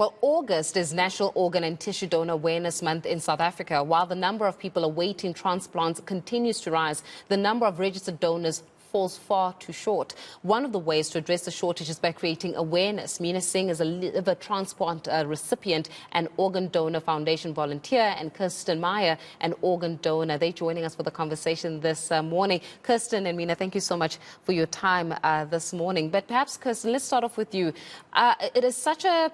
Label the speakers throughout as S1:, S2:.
S1: Well, August is National Organ and Tissue Donor Awareness Month in South Africa. While the number of people awaiting transplants continues to rise, the number of registered donors falls far too short. One of the ways to address the shortage is by creating awareness. Meena Singh is a liver transplant recipient and organ donor foundation volunteer, and Kirsten Meier, an organ donor. They're joining us for the conversation this morning. Kirsten and Meena, thank you so much for your time this morning. But perhaps, Kirsten, let's start off with you. It is such a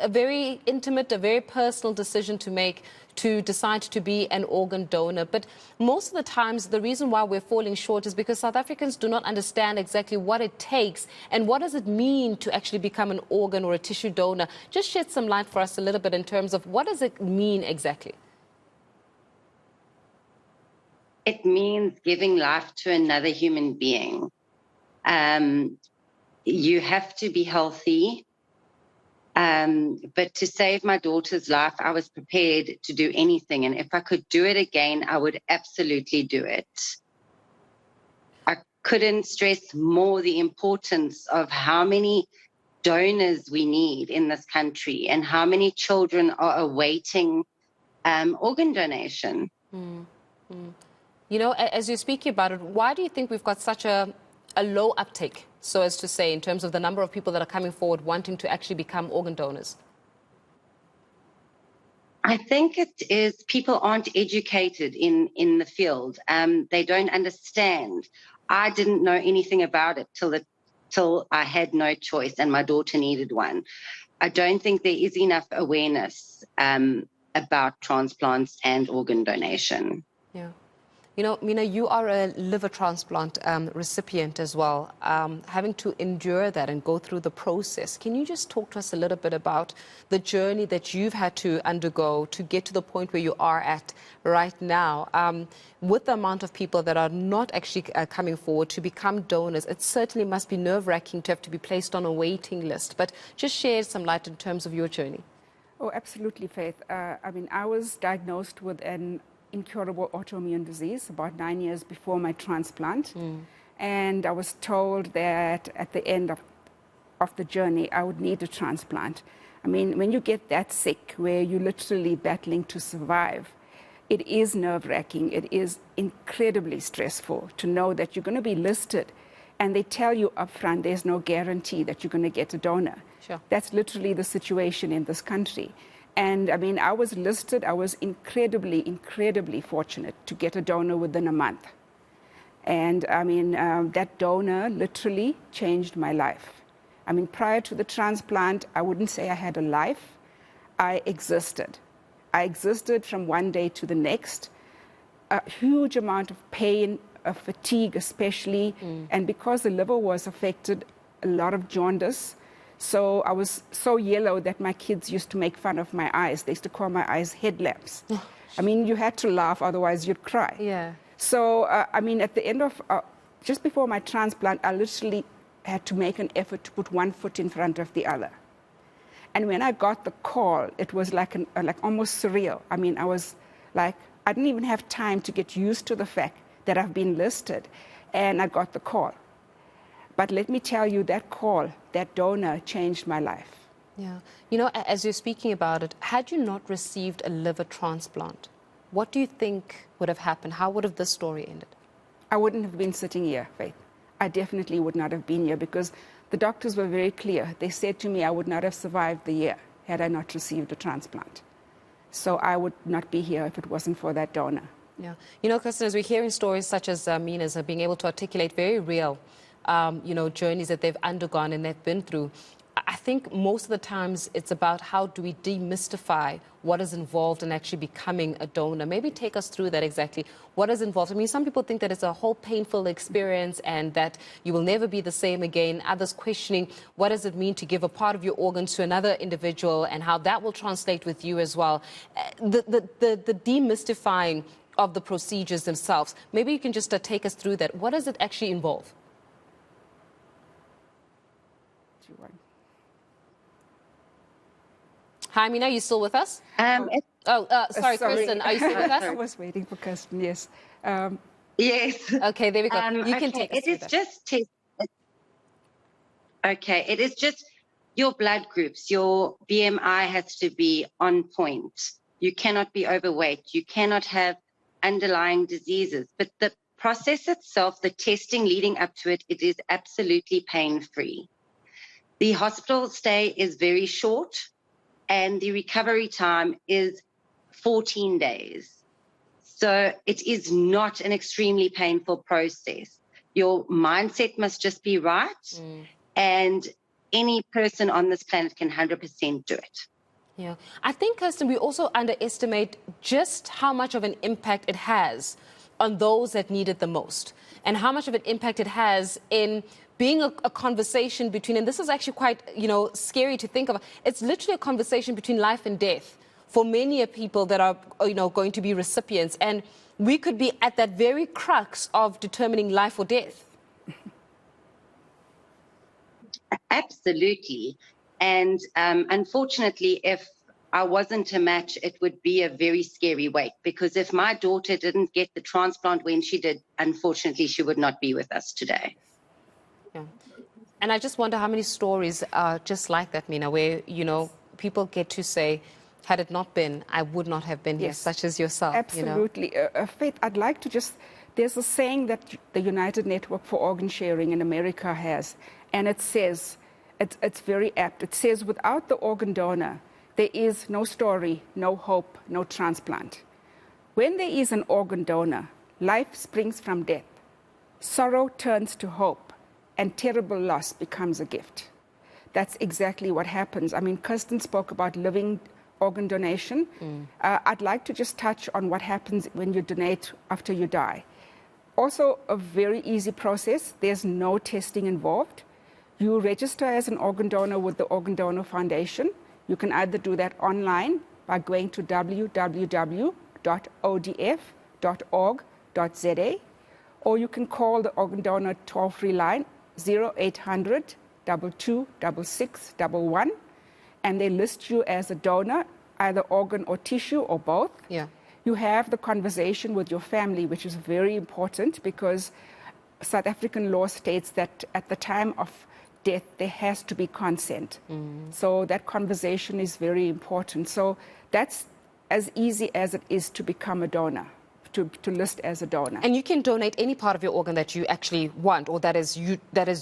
S1: very intimate, a very personal decision to make, to decide to be an organ donor. But most of the times, the reason why we're falling short is because South Africans do not understand exactly what it takes and what does it mean to actually become an organ or a tissue donor. Just shed some light for us a little bit in terms of what does it mean exactly?
S2: It means giving life to another human being. You have to be healthy. But to save my daughter's life, I was prepared to do anything. And if I could do it again, I would absolutely do it. I couldn't stress more the importance of how many donors we need in this country and how many children are awaiting organ donation.
S1: You know, as you're speaking about it, why do you think we've got such a low uptake, so as to say, in terms of the number of people that are coming forward wanting to actually become organ donors?
S2: I think it is people aren't educated in the field. They don't understand. I didn't know anything about it till I had no choice and my daughter needed one. I don't think there is enough awareness about transplants and organ donation.
S1: Yeah. You know, Meena, you are a liver transplant recipient as well, having to endure that and go through the process. Can you just talk to us a little bit about the journey that you've had to undergo to get to the point where you are at right now? With the amount of people that are not actually coming forward to become donors, it certainly must be nerve-wracking to have to be placed on a waiting list. But just share some light in terms of your journey.
S3: Oh, absolutely, Faith. I mean, I was diagnosed with an incurable autoimmune disease about 9 years before my transplant. And I was told that at the end of the journey, I would need a transplant. I mean, when you get that sick, where you're literally battling to survive, it is nerve-wracking. It is incredibly stressful to know that you're going to be listed and they tell you up front there's no guarantee that you're going to get a donor.
S1: Sure.
S3: That's literally the situation in this country. And I mean, I was listed, I was incredibly fortunate to get a donor within a month. And I mean, that donor literally changed my life. I mean, prior to the transplant, I wouldn't say I had a life. I existed. I existed from one day to the next. A huge amount of pain, fatigue especially. And because the liver was affected, a lot of jaundice. So I was so yellow that my kids used to make fun of my eyes. They used to call my eyes headlamps. I mean, you had to laugh, otherwise you'd cry.
S1: Yeah.
S3: So, I mean, at the end of, just before my transplant, I literally had to make an effort to put one foot in front of the other. And when I got the call, it was like almost surreal. I mean, I was like, I didn't even have time to get used to the fact that I've been listed, and I got the call. But let me tell you, that call, that donor changed my life.
S1: Yeah. You know, as you're speaking about it, had you not received a liver transplant, what do you think would have happened? How would have this story ended?
S3: I wouldn't have been sitting here, Faith. I definitely would not have been here because the doctors were very clear. They said to me I would not have survived the year had I not received a transplant. So I would not be here if it wasn't for that donor.
S1: Yeah. You know, Kirsten, as we're hearing stories such as Meena's, being able to articulate very real you know, journeys that they've undergone and they've been through, I think most of the times it's about how do we demystify what is involved in actually becoming a donor. Maybe take us through that exactly. What is involved? I mean, some people think that it's a whole painful experience and that you will never be the same again. Others questioning what does it mean to give a part of your organs to another individual and how that will translate with you as well. The demystifying of the procedures themselves. Maybe you can just take us through that. What does it actually involve? Hi, Meena, are you still with us? Sorry, Kirsten, are you still with us?
S3: I was waiting for Kirsten, yes.
S2: Yes.
S1: Okay, there we go. You can take us through that.
S2: Okay, it is just your blood groups, your BMI has to be on point. You cannot be overweight. You cannot have underlying diseases. But the process itself, the testing leading up to it, it is absolutely pain-free. The hospital stay is very short, and the recovery time is 14 days. So it is not an extremely painful process. Your mindset must just be right, and any person on this planet can 100% do it.
S1: Yeah, I think, Kirsten, we also underestimate just how much of an impact it has on those that need it the most, and how much of an impact it has in being a conversation between, and this is actually quite, scary to think of. It's literally a conversation between life and death for many people that are, going to be recipients. And we could be at that very crux of determining life or death.
S2: Absolutely. And unfortunately, if I wasn't a match, it would be a very scary wait, because if my daughter didn't get the transplant when she did, unfortunately, she would not be with us today.
S1: Yeah. And I just wonder how many stories are just like that, Meena, where, people get to say, had it not been, I would not have been here, such as yourself.
S3: Absolutely. Faith, I'd like to there's a saying that the United Network for Organ Sharing in America has, and it says, it's very apt. It says, without the organ donor, there is no story, no hope, no transplant. When there is an organ donor, life springs from death, sorrow turns to hope, and terrible loss becomes a gift. That's exactly what happens. I mean, Kirsten spoke about living organ donation. I'd like to just touch on what happens when you donate after you die. Also, a very easy process. There's no testing involved. You register as an organ donor with the Organ Donor Foundation. You can either do that online by going to www.odf.org.za, or you can call the organ donor toll-free line 0800 22 66 11, and they list you as a donor, either organ or tissue or both.
S1: Yeah.
S3: You have the conversation with your family, which is very important, because South African law states that at the time of death, there has to be consent. So that conversation is very important. So that's as easy as it is to become a donor, to list as a donor.
S1: And you can donate any part of your organ that you actually want, or that is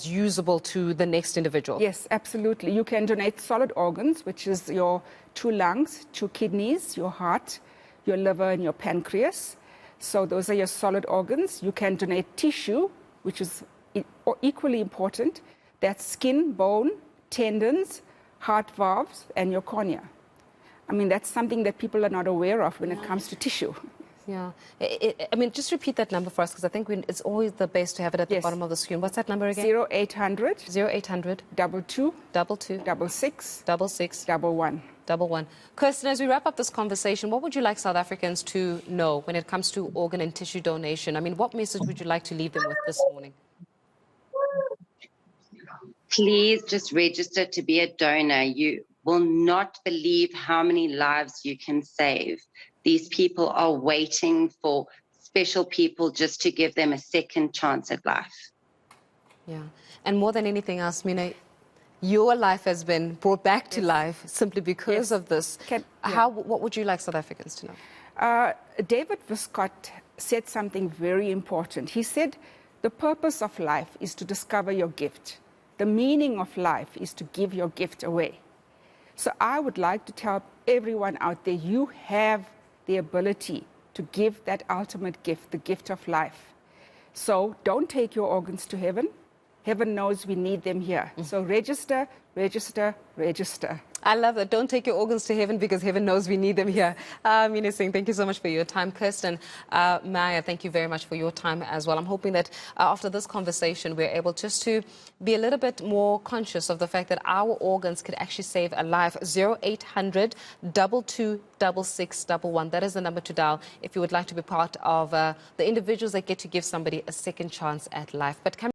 S1: usable to the next individual.
S3: Yes, absolutely. You can donate solid organs, which is your 2 lungs, 2 kidneys, your heart, your liver, and your pancreas. So those are your solid organs. You can donate tissue, which is equally important. That's skin, bone, tendons, heart valves, and your cornea. I mean, that's something that people are not aware of when it comes to tissue.
S1: Yeah. I mean, just repeat that number for us, because I think it's always the best to have it at the bottom of the screen. What's that number again?
S3: 0800
S1: 0800
S3: 22
S1: 22
S3: 66
S1: 66
S3: 11.
S1: 11. Kirsten, as we wrap up this conversation, what would you like South Africans to know when it comes to organ and tissue donation? I mean, what message would you like to leave them with this morning?
S2: Please just register to be a donor. You will not believe how many lives you can save. These people are waiting for special people just to give them a second chance at life.
S1: Yeah. And more than anything else, Meena, your life has been brought back to life simply because of this. What would you like South Africans to know?
S3: David Viscott said something very important. He said, the purpose of life is to discover your gift. The meaning of life is to give your gift away. So I would like to tell everyone out there, you have the ability to give that ultimate gift, the gift of life. So don't take your organs to heaven. Heaven knows we need them here. So register, register, register.
S1: I love it. Don't take your organs to heaven, because heaven knows we need them here. Meena Singh, thank you so much for your time. Kirsten Meier, thank you very much for your time as well. I'm hoping that after this conversation, we're able just to be a little bit more conscious of the fact that our organs could actually save a life. 0800 22 66 11. That is the number to dial if you would like to be part of the individuals that get to give somebody a second chance at life. But